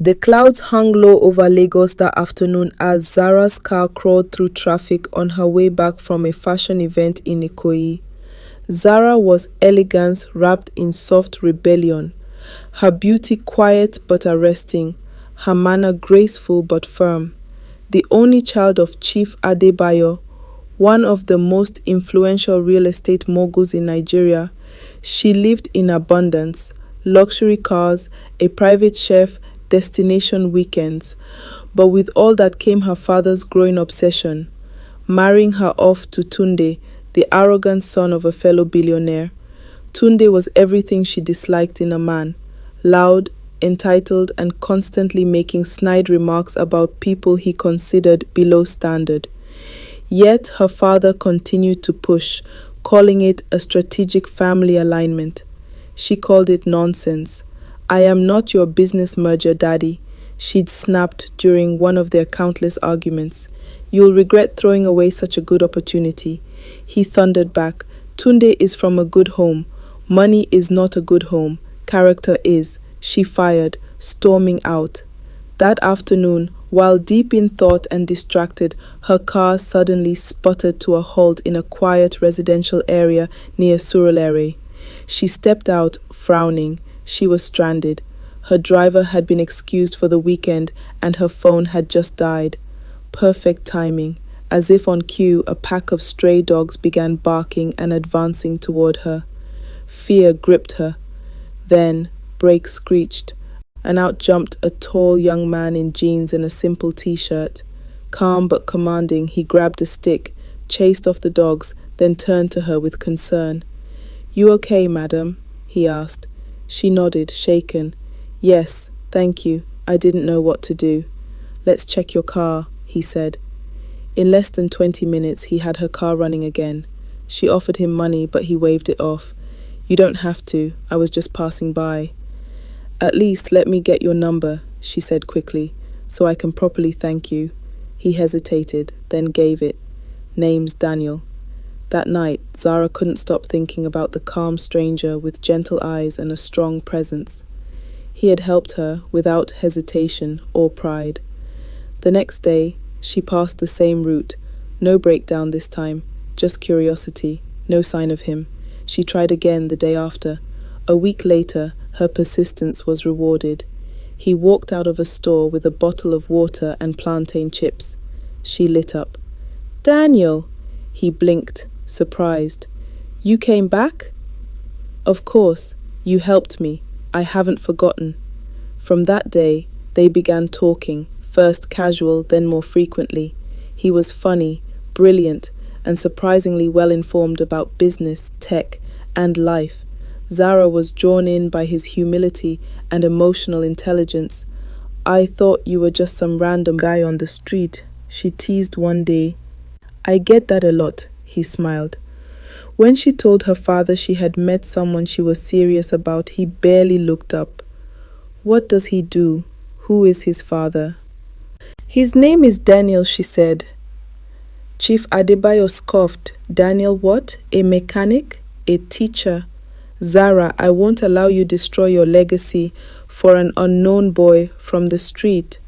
The clouds hung low over Lagos that afternoon as Zara's car crawled through traffic on her way back from a fashion event in Ikoyi. Zara was elegance wrapped in soft rebellion, her beauty quiet but arresting, her manner graceful but firm. The only child of Chief Adebayo, one of the most influential real estate moguls in Nigeria, she lived in abundance, luxury cars, a private chef, destination weekends. But with all that came her father's growing obsession, marrying her off to Tunde, the arrogant son of a fellow billionaire. Tunde was everything she disliked in a man, loud, entitled, and constantly making snide remarks about people he considered below standard. Yet her father continued to push, calling it a strategic family alignment. She called it nonsense. "I am not your business merger, Daddy," she'd snapped during one of their countless arguments. "You'll regret throwing away such a good opportunity." He thundered back, "Tunde is from a good home. Money is not a good home. Character is," she fired, storming out. That afternoon, while deep in thought and distracted, her car suddenly sputtered to a halt in a quiet residential area near Surulere. She stepped out, frowning. She was stranded. Her driver had been excused for the weekend and her phone had just died. Perfect timing. As if on cue, a pack of stray dogs began barking and advancing toward her. Fear gripped her. Then, brakes screeched, and out jumped a tall young man in jeans and a simple t-shirt. Calm but commanding, he grabbed a stick, chased off the dogs, then turned to her with concern. "You okay, madam?" he asked. She nodded, shaken. "Yes, thank you. I didn't know what to do." "Let's check your car," he said. In less than 20 minutes, he had her car running again. She offered him money, but he waved it off. "You don't have to. I was just passing by." "At least let me get your number," she said quickly, "so I can properly thank you." He hesitated, then gave it. "Name's Daniel." That night, Zara couldn't stop thinking about the calm stranger with gentle eyes and a strong presence. He had helped her without hesitation or pride. The next day, she passed the same route. No breakdown this time, just curiosity, no sign of him. She tried again the day after. A week later, her persistence was rewarded. He walked out of a store with a bottle of water and plantain chips. She lit up. "Daniel!" He blinked, surprised. "You came back?" "Of course. You helped me. I haven't forgotten." From that day, they began talking, first casual, then more frequently. He was funny, brilliant, and surprisingly well-informed about business, tech, and life. Zara was drawn in by his humility and emotional intelligence. "I thought you were just some random guy on the street," she teased one day. "I get that a lot," he smiled. When she told her father she had met someone she was serious about, he barely looked up. "What does he do? Who is his father?" "His name is Daniel," she said. Chief Adebayo scoffed. "Daniel what? A mechanic? A teacher? Zara, I won't allow you destroy your legacy for an unknown boy from the street.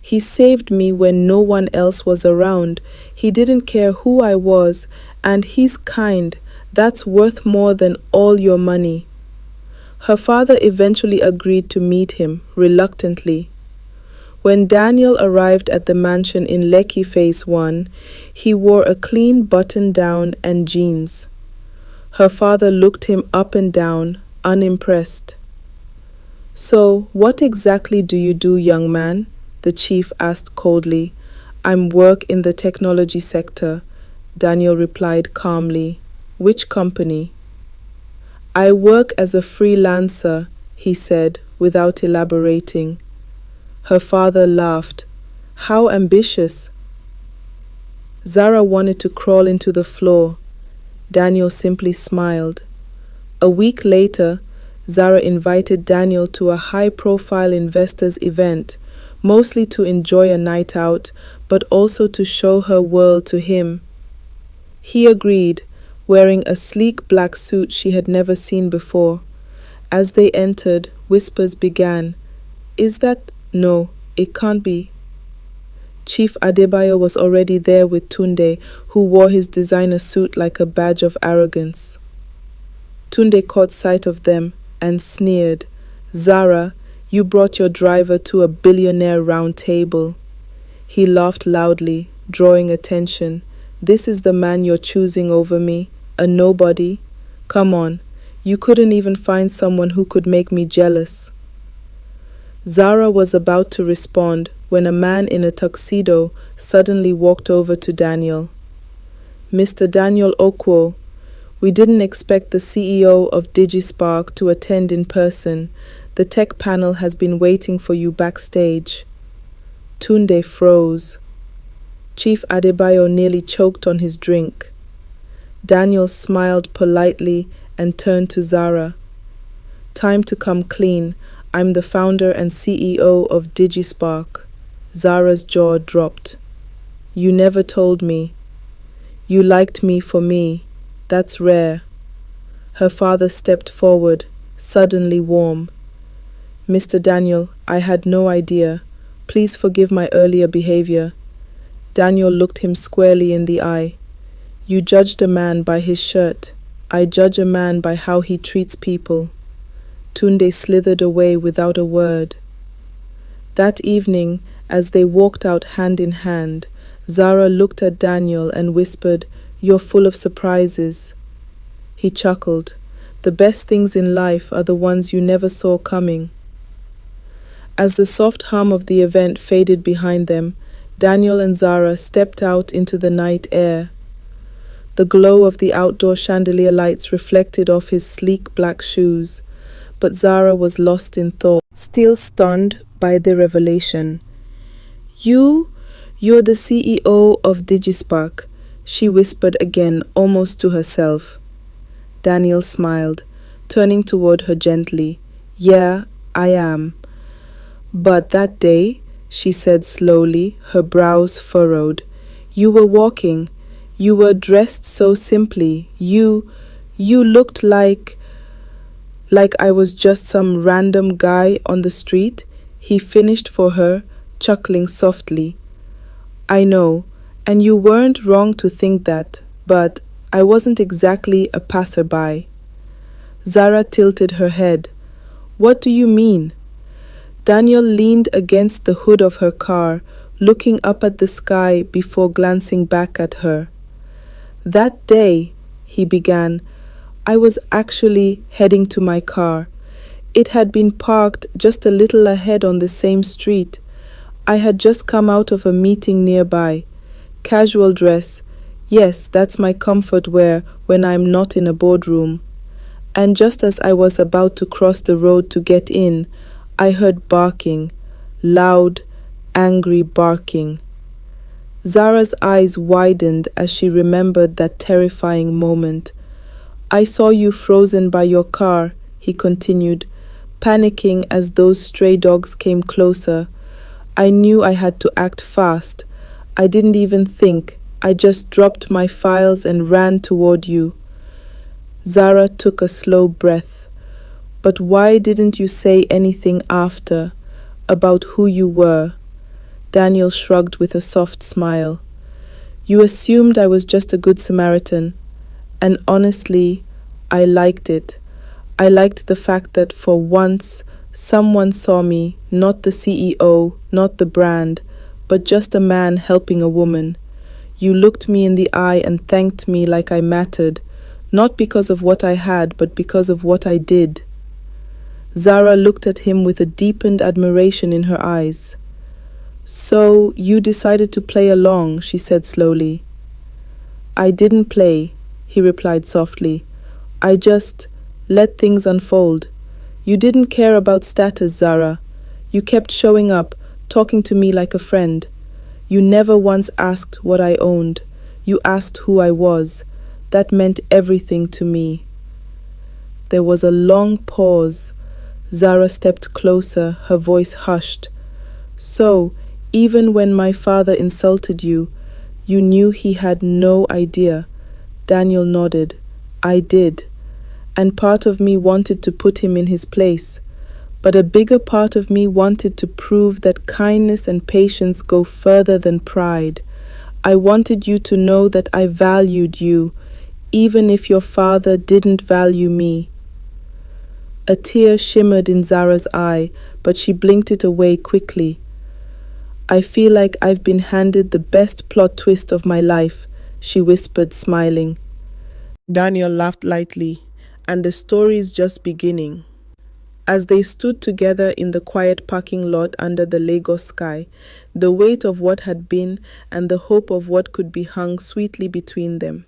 He saved me when no one else was around. He didn't care who I was, and he's kind. That's worth more than all your money." Her father eventually agreed to meet him, reluctantly. When Daniel arrived at the mansion in Lekki Phase 1, he wore a clean button-down and jeans. Her father looked him up and down, unimpressed. "So, what exactly do you do, young man?" the chief asked coldly. "I'm work in the technology sector," Daniel replied calmly. "Which company?" "I work as a freelancer," he said, without elaborating. Her father laughed. "How ambitious." Zara wanted to crawl into the floor. Daniel simply smiled. A week later, Zara invited Daniel to a high-profile investors event, mostly to enjoy a night out, but also to show her world to him. He agreed, wearing a sleek black suit she had never seen before. As they entered, whispers began. "Is that No, it can't be. Chief Adebayo was already there with Tunde, who wore his designer suit like a badge of arrogance. Tunde caught sight of them and sneered, "Zara, you brought your driver to a billionaire round table." He laughed loudly, drawing attention. "This is the man you're choosing over me, a nobody? Come on, you couldn't even find someone who could make me jealous." Zara was about to respond when a man in a tuxedo suddenly walked over to Daniel. "Mr. Daniel Okwo, we didn't expect the CEO of DigiSpark to attend in person. The tech panel has been waiting for you backstage." Tunde froze. Chief Adebayo nearly choked on his drink. Daniel smiled politely and turned to Zara. "Time to come clean. I'm the founder and CEO of DigiSpark." Zara's jaw dropped. "You never told me. You liked me for me. That's rare." Her father stepped forward, suddenly warm. "Mr. Daniel, I had no idea. Please forgive my earlier behavior." Daniel looked him squarely in the eye. "You judged a man by his shirt. I judge a man by how he treats people." Tunde slithered away without a word. That evening, as they walked out hand in hand, Zara looked at Daniel and whispered, "You're full of surprises." He chuckled. "The best things in life are the ones you never saw coming." As the soft hum of the event faded behind them, Daniel and Zara stepped out into the night air. The glow of the outdoor chandelier lights reflected off his sleek black shoes, but Zara was lost in thought, still stunned by the revelation. You're the CEO of DigiSpark," she whispered again, almost to herself. Daniel smiled, turning toward her gently. "Yeah, I am. But that day," she said slowly, her brows furrowed, "you were walking. You were dressed so simply. You looked like I was just some random guy on the street," he finished for her, chuckling softly. "I know, and you weren't wrong to think that, but I wasn't exactly a passerby." Zara tilted her head. "What do you mean?" Daniel leaned against the hood of her car, looking up at the sky before glancing back at her. "That day," he began, "I was actually heading to my car. It had been parked just a little ahead on the same street. I had just come out of a meeting nearby. Casual dress. Yes, that's my comfort wear when I'm not in a boardroom. And just as I was about to cross the road to get in, I heard barking. Loud, angry barking." Zara's eyes widened as she remembered that terrifying moment. "I saw you frozen by your car," he continued, panicking as those stray dogs came closer. "I knew I had to act fast. I didn't even think. I just dropped my files and ran toward you." Zara took a slow breath. "But why didn't you say anything after, about who you were?" Daniel shrugged with a soft smile. "You assumed I was just a good Samaritan. And honestly, I liked it. I liked the fact that for once, someone saw me, not the CEO, not the brand, but just a man helping a woman. You looked me in the eye and thanked me like I mattered, not because of what I had, but because of what I did." Zara looked at him with a deepened admiration in her eyes. "So you decided to play along," she said slowly. "I didn't play," he replied softly. "I just let things unfold. You didn't care about status, Zara. You kept showing up, talking to me like a friend. You never once asked what I owned. You asked who I was. That meant everything to me." There was a long pause. Zara stepped closer, her voice hushed. "So, even when my father insulted you, you knew he had no idea?" Daniel nodded. "I did. And part of me wanted to put him in his place. but a bigger part of me wanted to prove that kindness and patience go further than pride. I wanted you to know that I valued you, even if your father didn't value me. A tear shimmered in Zara's eye, but she blinked it away quickly. I feel like I've been handed the best plot twist of my life, she whispered, smiling. Daniel laughed lightly, and the story is just beginning. As they stood together in the quiet parking lot under the Lagos sky, the weight of what had been and the hope of what could be hung sweetly between them.